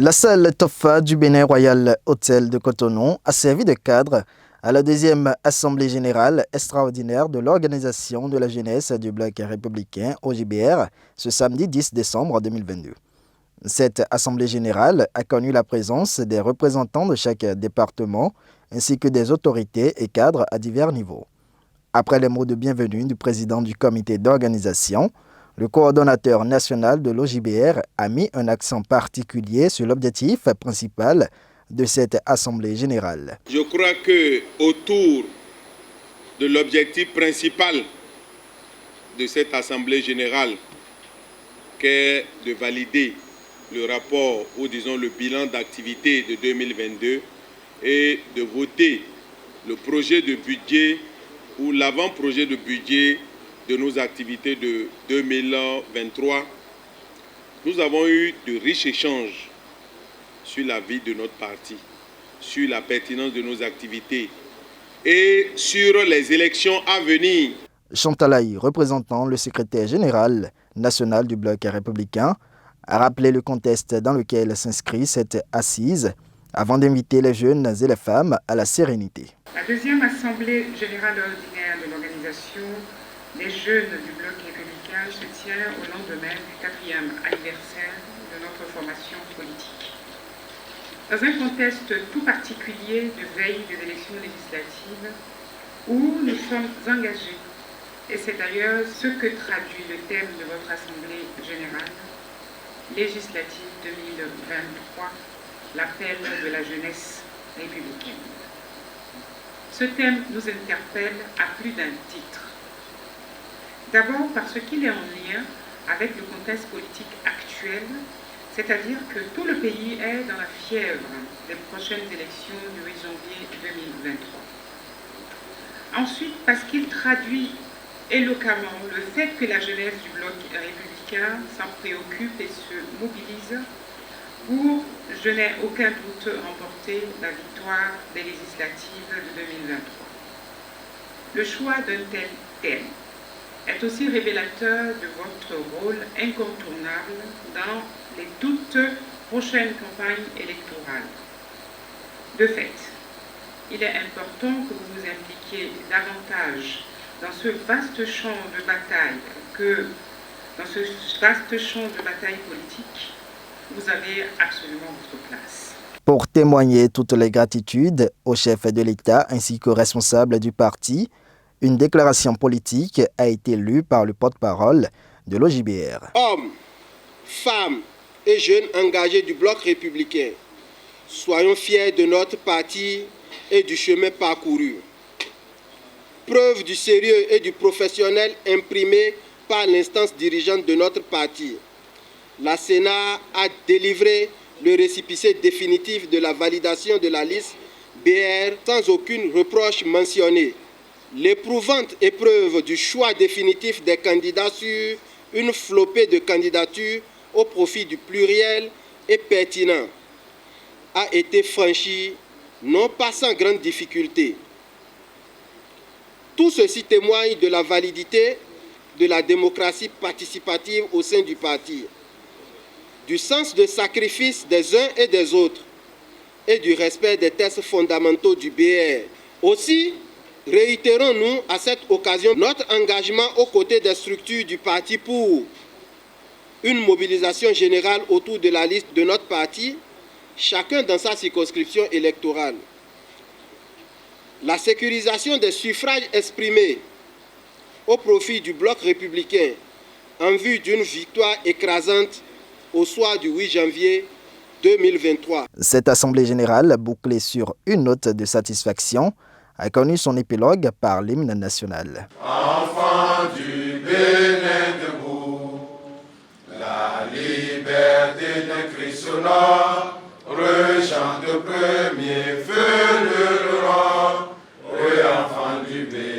La salle Tofa du Bénin Royal Hôtel de Cotonou a servi de cadre à la deuxième Assemblée générale extraordinaire de l'Organisation de la jeunesse du Bloc républicain OJBR ce samedi 10 décembre 2022. Cette Assemblée générale a connu la présence des représentants de chaque département ainsi que des autorités et cadres à divers niveaux. Après les mots de bienvenue du président du comité d'organisation, le coordonnateur national de l'OJBR a mis un accent particulier sur l'objectif principal de cette Assemblée générale. Je crois que autour de l'objectif principal de cette Assemblée générale, qu'est de valider le rapport ou disons le bilan d'activité de 2022 et de voter le projet de budget ou l'avant-projet de budget de nos activités de 2023, nous avons eu de riches échanges sur la vie de notre parti, sur la pertinence de nos activités et sur les élections à venir. Chantalaï, représentant le secrétaire général national du Bloc républicain, a rappelé le contexte dans lequel s'inscrit cette assise avant d'inviter les jeunes et les femmes à la sérénité. La deuxième Assemblée générale ordinaire de l'organisation des jeunes du Bloc républicain se tient au lendemain du 4e anniversaire de notre formation politique. Dans un contexte tout particulier de veille des élections législatives où nous sommes engagés, et c'est d'ailleurs ce que traduit le thème de votre Assemblée générale, législative 2023, l'appel de la jeunesse républicaine. Ce thème nous interpelle à plus d'un titre. D'abord parce qu'il est en lien avec le contexte politique actuel, c'est-à-dire que tout le pays est dans la fièvre des prochaines élections du 8 janvier 2023. Ensuite, parce qu'il traduit éloquemment le fait que la jeunesse du Bloc républicain s'en préoccupe et se mobilise pour, je n'ai aucun doute, remporter la victoire des législatives de 2023. Le choix d'un tel thème est aussi révélateur de votre rôle incontournable dans les toutes prochaines campagnes électorales. De fait, il est important que vous vous impliquiez davantage dans ce vaste champ de bataille politique, vous avez absolument votre place. Pour témoigner toutes les gratitudes au chef de l'État ainsi qu'aux responsables du parti, une déclaration politique a été lue par le porte-parole de l'OJBR. Hommes, femmes et jeunes engagés du Bloc républicain, soyons fiers de notre parti et du chemin parcouru. Preuve du sérieux et du professionnel imprimé par l'instance dirigeante de notre parti. La Sénat a délivré le récépissé définitif de la validation de la liste BR sans aucune reproche mentionnée. L'éprouvante épreuve du choix définitif des candidats sur une flopée de candidatures au profit du pluriel et pertinent a été franchie non pas sans grande difficulté. Tout ceci témoigne de la validité de la démocratie participative au sein du parti, du sens de sacrifice des uns et des autres et du respect des textes fondamentaux du BR. Aussi, réitérons-nous à cette occasion notre engagement aux côtés des structures du parti pour une mobilisation générale autour de la liste de notre parti, chacun dans sa circonscription électorale. La sécurisation des suffrages exprimés au profit du Bloc républicain en vue d'une victoire écrasante au soir du 8 janvier 2023. Cette Assemblée générale, bouclée sur une note de satisfaction, a connu son épilogue par l'hymne national. Enfants du Bénin debout, la liberté de Christ sonore, rechante premier feu de l'aurore, enfants du Bénin.